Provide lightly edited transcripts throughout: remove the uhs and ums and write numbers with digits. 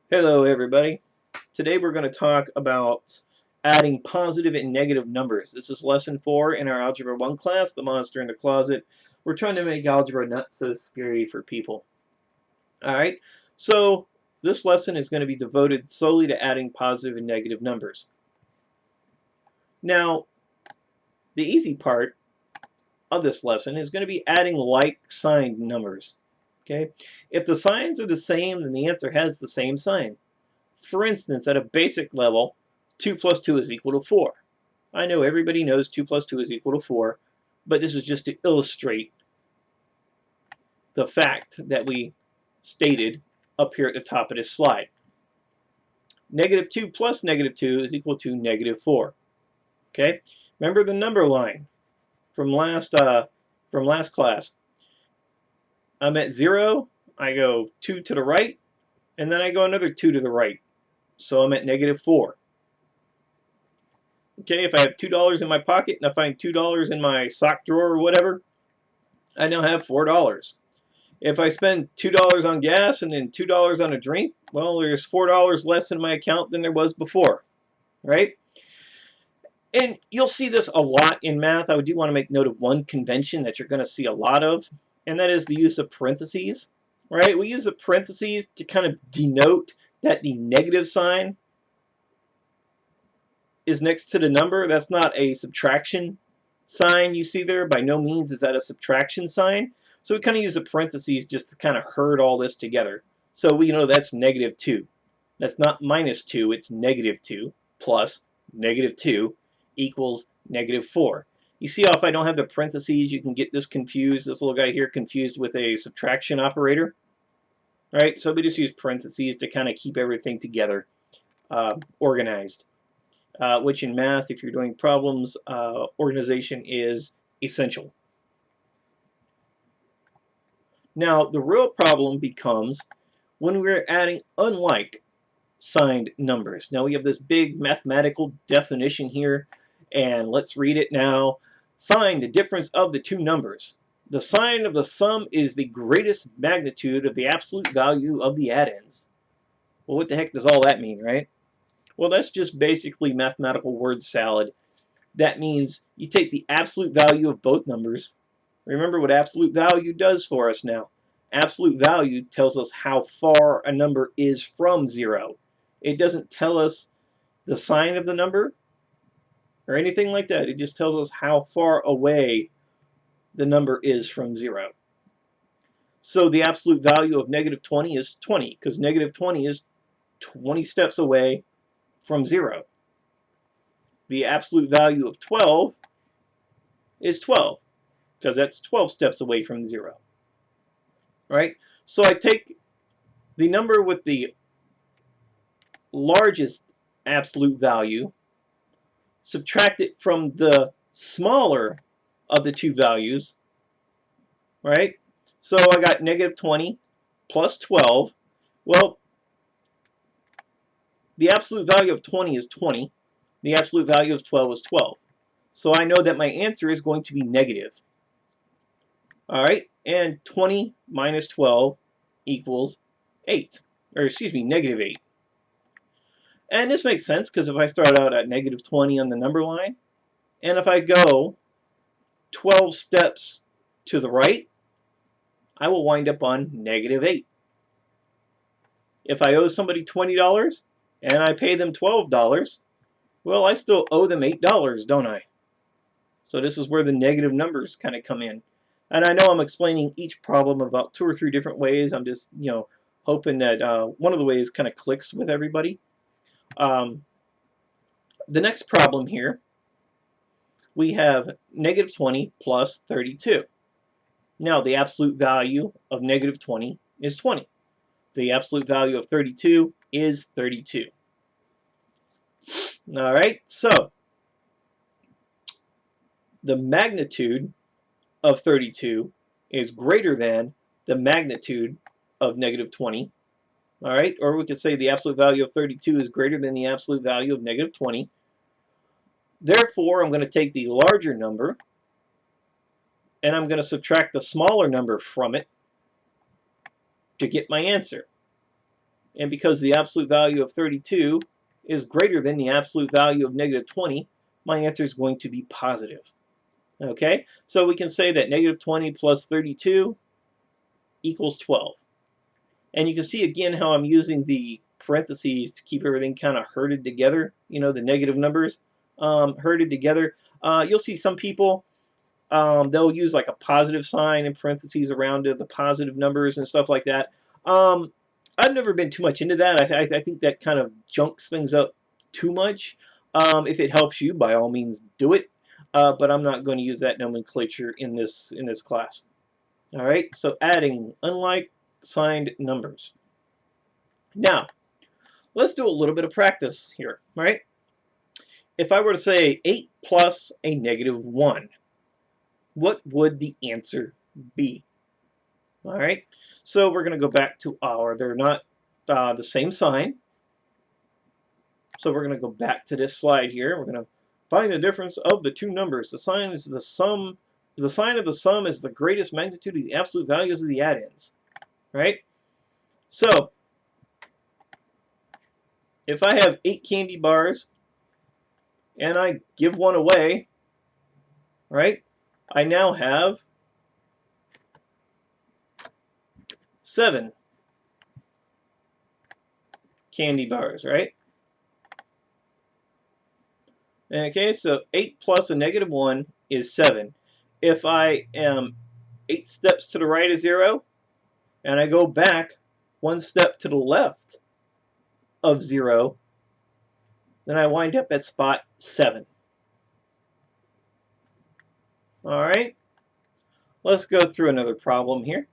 Hello everybody. Today we're going to talk about adding positive and negative numbers. This is lesson 4 in our Algebra 1 class, The Monster in the Closet. We're trying to make algebra not so scary for people. Alright, so this lesson is going to be devoted solely to adding positive and negative numbers. Now, the easy part of this lesson is going to be adding like-signed numbers. Okay, if the signs are the same, then the answer has the same sign. For instance, at a basic level, 2 plus 2 is equal to 4. I know everybody knows 2 plus 2 is equal to 4, but this is just to illustrate the fact that we stated up here at the top of this slide. Negative 2 plus negative 2 is equal to negative 4. Okay? Remember the number line from last class. I'm at 0, I go 2 to the right, and then I go another 2 to the right. So I'm at negative 4. Okay, if I have $2 in my pocket and I find $2 in my sock drawer or whatever, I now have $4. If I spend $2 on gas and then $2 on a drink, well, there's $4 less in my account than there was before, right? And you'll see this a lot in math. I do want to make note of one convention that you're going to see a lot of, and that is the use of parentheses, right? We use the parentheses to kind of denote that the negative sign is next to the number. That's not a subtraction sign you see there. By no means is that a subtraction sign. So we kind of use the parentheses just to kind of herd all this together. So we know that's negative 2. That's not minus 2, it's negative 2 plus negative 2 equals negative 4. You see how if I don't have the parentheses, you can get this confused, this little guy here confused with a subtraction operator? All right, so we just use parentheses to kind of keep everything together, organized. Which in math, if you're doing problems, organization is essential. Now, the real problem becomes when we're adding unlike signed numbers. Now, we have this big mathematical definition here, and let's read it now. Find the difference of the two numbers. The sign of the sum is the greatest magnitude of the absolute value of the addends. Well, what the heck does all that mean, right? Well, that's just basically mathematical word salad. That means you take the absolute value of both numbers. Remember what absolute value does for us now. Absolute value tells us how far a number is from 0. It doesn't tell us the sign of the number or anything like that. It just tells us how far away the number is from 0. So the absolute value of negative 20 is 20, because negative 20 is 20 steps away from 0. The absolute value of 12 is 12, because that's 12 steps away from 0. Right? So I take the number with the largest absolute value, subtract it from the smaller of the two values, right? So I got negative 20 plus 12. Well, the absolute value of 20 is 20. The absolute value of 12 is 12. So I know that my answer is going to be negative. All right, and 20 minus 12 equals 8, or excuse me, negative 8. And this makes sense because if I start out at negative 20 on the number line, and if I go 12 steps to the right, I will wind up on negative 8. If I owe somebody $20 and I pay them $12, well, I still owe them $8, don't I? So this is where the negative numbers kind of come in. And I know I'm explaining each problem about 2 or 3 different ways. I'm just, hoping that one of the ways kind of clicks with everybody. The next problem here, we have negative 20 plus 32. Now, the absolute value of negative 20 is 20. The absolute value of 32 is 32. All right, so the magnitude of 32 is greater than the magnitude of negative 20. All right, or we could say the absolute value of 32 is greater than the absolute value of negative 20. Therefore, I'm going to take the larger number and I'm going to subtract the smaller number from it to get my answer. And because the absolute value of 32 is greater than the absolute value of negative 20, my answer is going to be positive. Okay, so we can say that negative 20 plus 32 equals 12. And you can see again how I'm using the parentheses to keep everything kind of herded together, you know, the negative numbers herded together. You'll see some people, they'll use like a positive sign in parentheses around it, the positive numbers and stuff like that. I've never been too much into that. I think that kind of junks things up too much. If it helps you, by all means, do it. But I'm not going to use that nomenclature in this class. All right, so adding unlike signed numbers. Now, let's do a little bit of practice here, right? If I were to say 8 plus a negative 1, what would the answer be? All right, so we're going to go back to they're not the same sign. So we're going to go back to this slide here. We're going to find the difference of the two numbers. The sign is the sum. The sign of the sum is the greatest magnitude of the absolute values of the add-ins, right? So if I have 8 candy bars and I give one away, right, I now have 7 candy bars, right? Okay, so 8 plus a negative 1 is 7. If I am 8 steps to the right of 0 and I go back 1 step to the left of 0, then I wind up at spot 7. All right, let's go through another problem here.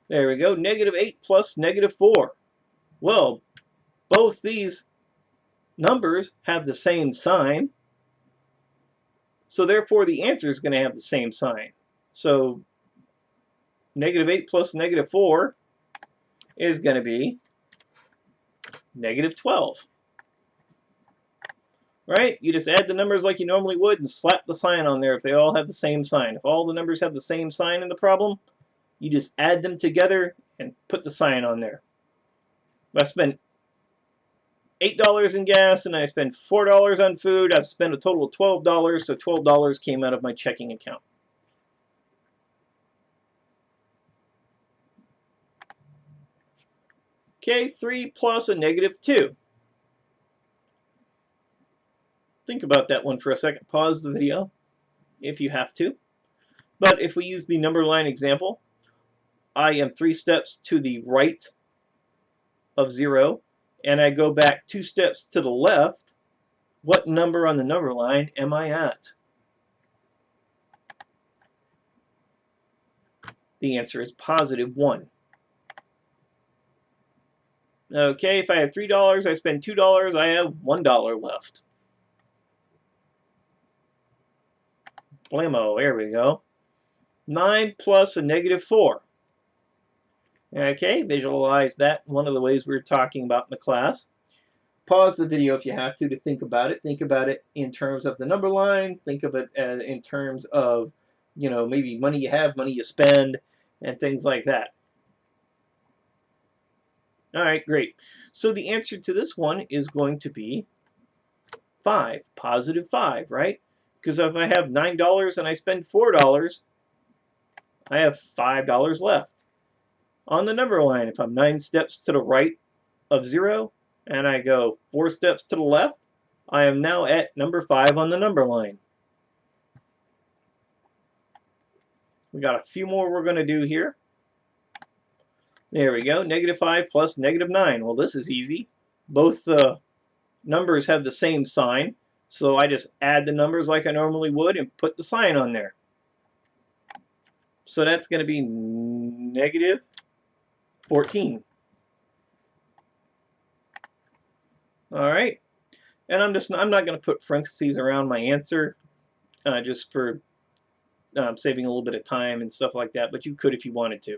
There we go, negative 8 plus negative 4. Well, both these numbers have the same sign, so therefore the answer is going to have the same sign. So negative 8 plus negative 4 is going to be negative 12. Right? You just add the numbers like you normally would and slap the sign on there if they all have the same sign. If all the numbers have the same sign in the problem, you just add them together and put the sign on there. If I spend $8 in gas and I spend $4 on food, I've spent a total of $12, so $12 came out of my checking account. Okay, 3 plus a negative 2. Think about that one for a second. Pause the video if you have to. But if we use the number line example, I am 3 steps to the right of 0, and I go back 2 steps to the left. What number on the number line am I at? The answer is positive 1. Okay, if I have $3, I spend $2, I have $1 left. Blammo, there we go. 9 plus a negative 4. Okay, visualize that. One of the ways we were talking about in the class. Pause the video if you have to think about it. Think about it in terms of the number line. Think of it in terms of, you know, maybe money you have, money you spend, and things like that. All right, great. So the answer to this one is going to be 5, positive 5, right? Because if I have $9 and I spend $4, I have $5 left. On the number line, if I'm 9 steps to the right of 0 and I go 4 steps to the left, I am now at number 5 on the number line. We got a few more we're going to do here. There we go, negative 5 plus negative 9. Well, this is easy. Both numbers have the same sign, so I just add the numbers like I normally would and put the sign on there. So that's going to be negative 14. All right, and I'm not going to put parentheses around my answer just for saving a little bit of time and stuff like that, but you could if you wanted to.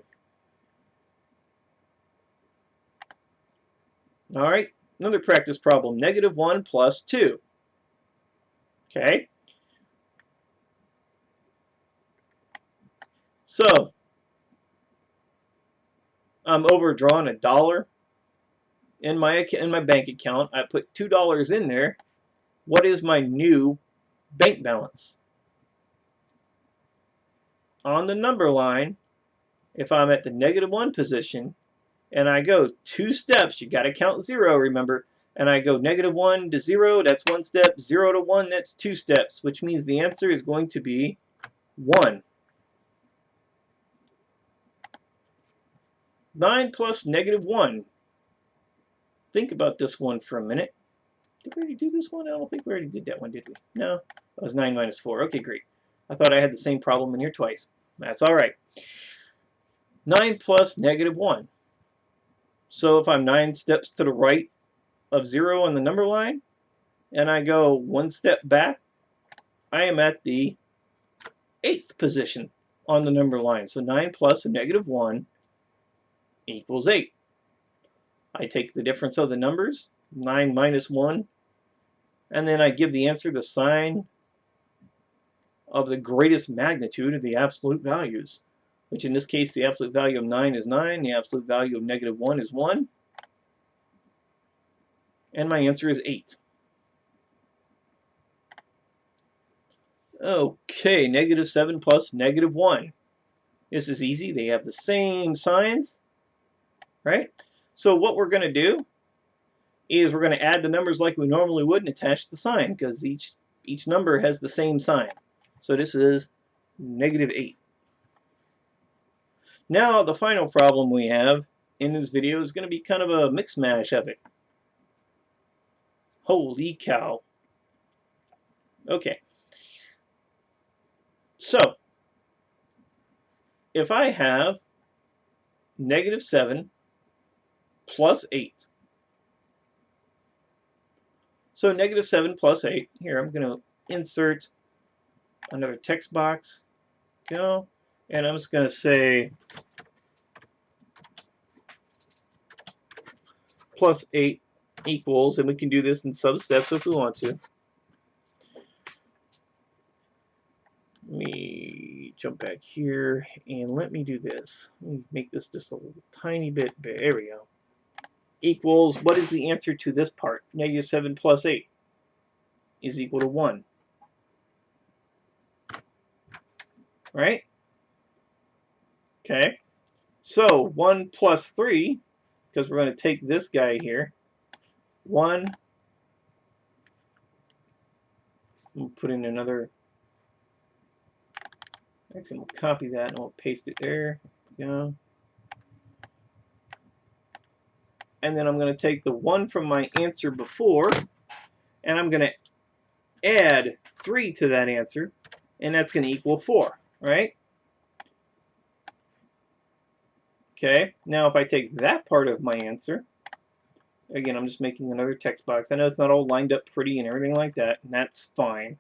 All right, another practice problem, negative 1 plus 2. Okay, so I'm overdrawn $1 in my bank account. I put $2 in there. What is my new bank balance? On the number line, if I'm at the -1 position and I go 2 steps, you got to count 0, remember, and I go -1 to 0, that's 1 step, 0 to 1, that's 2 steps, which means the answer is going to be 1. 9 plus -1. Think about this one for a minute. Did we already do this one? I don't think we already did that one, did we? No, that was 9 minus 4. Okay, great. I thought I had the same problem in here twice. That's all right. 9 plus -1. So if I'm 9 steps to the right of 0 on the number line, and I go 1 step back, I am at the 8th position on the number line. So 9 plus a -1 equals 8. I take the difference of the numbers, 9 minus 1, and then I give the answer the sign of the greatest magnitude of the absolute values, which in this case the absolute value of 9 is 9, the absolute value of -1 is 1, and my answer is 8. Okay, -7 plus -1. This is easy. They have the same signs, right? So what we're going to do is we're going to add the numbers like we normally would and attach the sign, because each number has the same sign. So this is -8. Now the final problem we have in this video is going to be kind of a mix mash of it. Holy cow. Okay. So if I have -7 plus 8. So -7 plus 8. Here, I'm going to insert another text box. Go. And I'm just going to say plus 8 equals, and we can do this in sub-steps if we want to. Let me jump back here, and let me do this. Let me make this just a little tiny bit bigger. There we go. Equals, what is the answer to this part? -7 plus 8 is equal to 1. Right? Okay. So 1 plus 3, because we're going to take this guy here. 1. We'll put in another. Actually, we'll copy that and we'll paste it there. Go. And then I'm going to take the 1 from my answer before, and I'm going to add 3 to that answer, and that's going to equal 4, right? Okay, now if I take that part of my answer, again, I'm just making another text box. I know it's not all lined up pretty and everything like that, and that's fine.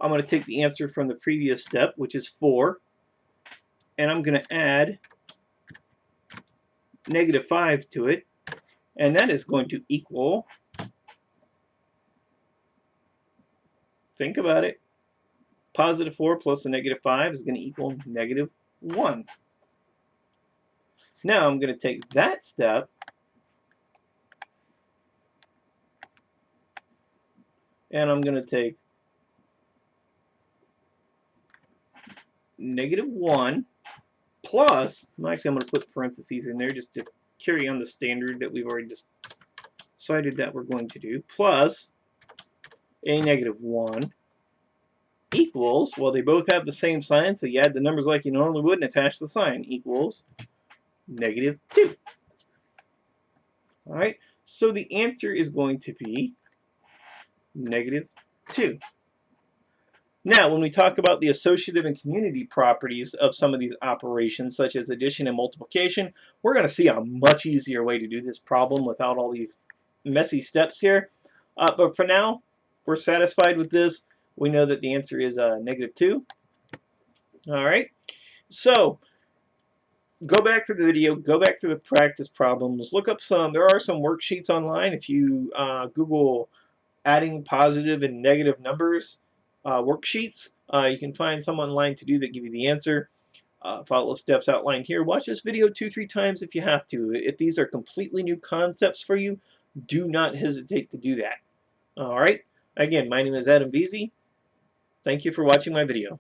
I'm going to take the answer from the previous step, which is 4, and I'm going to add -5 to it, and that is going to equal, think about it, +4 plus a -5 is going to equal -1. Now I'm going to take that step and I'm going to take -1 plus, actually I'm going to put parentheses in there just to carry on the standard that we've already decided that we're going to do, plus a -1 equals, well, they both have the same sign, so you add the numbers like you normally would and attach the sign, equals -2. All right, so the answer is going to be -2. Now, when we talk about the associative and community properties of some of these operations, such as addition and multiplication, we're going to see a much easier way to do this problem without all these messy steps here. But for now, we're satisfied with this. We know that the answer is -2. All right. So go back to the video, go back to the practice problems, look up some. There are some worksheets online. If you Google adding positive and negative numbers worksheets, you can find some online to do that give you the answer. Follow the steps outlined here. Watch this video 2-3 times if you have to. If these are completely new concepts for you, do not hesitate to do that. All right. Again, my name is Adam Beasy. Thank you for watching my video.